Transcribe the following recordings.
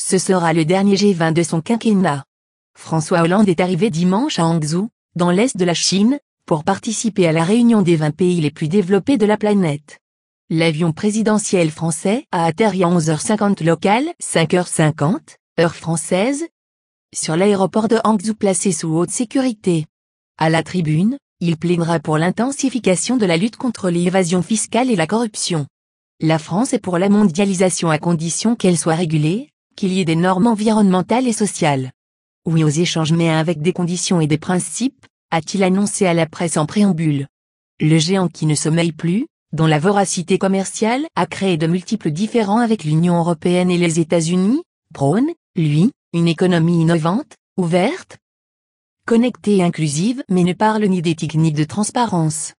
Ce sera le dernier G20 de son quinquennat. François Hollande est arrivé dimanche à Hangzhou, dans l'est de la Chine, pour participer à la réunion des 20 pays les plus développés de la planète. L'avion présidentiel français a atterri à 11h50 locale, 5h50, heure française, sur l'aéroport de Hangzhou placé sous haute sécurité. À la tribune, il plaidera pour l'intensification de la lutte contre l'évasion fiscale et la corruption. La France est pour la mondialisation à condition qu'elle soit régulée, qu'il y ait des normes environnementales et sociales. Oui aux échanges mais avec des conditions et des principes, a-t-il annoncé à la presse en préambule. Le géant qui ne sommeille plus, dont la voracité commerciale a créé de multiples différends avec l'Union européenne et les États-Unis, prône, lui, une économie innovante, ouverte, connectée et inclusive mais ne parle ni d'éthique ni de transparence.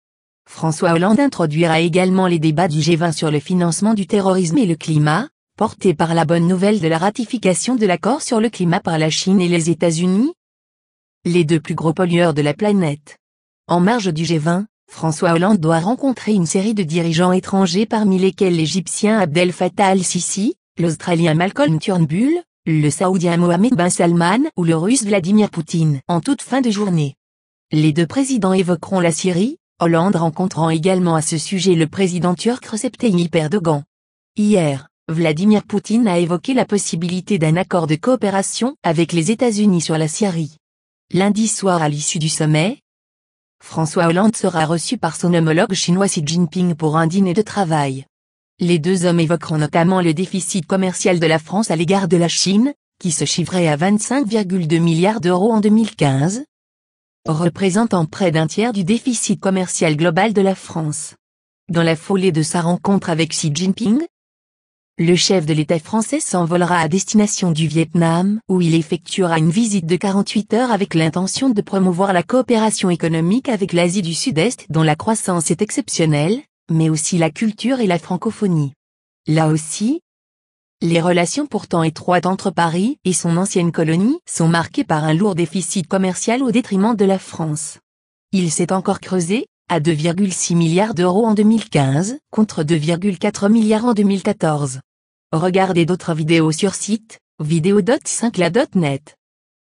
François Hollande introduira également les débats du G20 sur le financement du terrorisme et le climat, portés par la bonne nouvelle de la ratification de l'accord sur le climat par la Chine et les États-Unis, les deux plus gros pollueurs de la planète. En marge du G20, François Hollande doit rencontrer une série de dirigeants étrangers parmi lesquels l'Égyptien Abdel Fattah al-Sisi, l'Australien Malcolm Turnbull, le Saoudien Mohammed bin Salman ou le Russe Vladimir Poutine en toute fin de journée. Les deux présidents évoqueront la Syrie, Hollande rencontrant également à ce sujet le président turc Recep Tayyip Erdogan. Hier, Vladimir Poutine a évoqué la possibilité d'un accord de coopération avec les États-Unis sur la Syrie. Lundi soir à l'issue du sommet, François Hollande sera reçu par son homologue chinois Xi Jinping pour un dîner de travail. Les deux hommes évoqueront notamment le déficit commercial de la France à l'égard de la Chine, qui se chiffrait à 25,2 milliards d'euros en 2015, représentant près d'un tiers du déficit commercial global de la France. Dans la foulée de sa rencontre avec Xi Jinping, le chef de l'État français s'envolera à destination du Vietnam où il effectuera une visite de 48 heures avec l'intention de promouvoir la coopération économique avec l'Asie du Sud-Est dont la croissance est exceptionnelle, mais aussi la culture et la francophonie. Là aussi, les relations pourtant étroites entre Paris et son ancienne colonie sont marquées par un lourd déficit commercial au détriment de la France. Il s'est encore creusé, à 2,6 milliards d'euros en 2015, contre 2,4 milliards en 2014. Regardez d'autres vidéos sur site, vidéo.5la.net.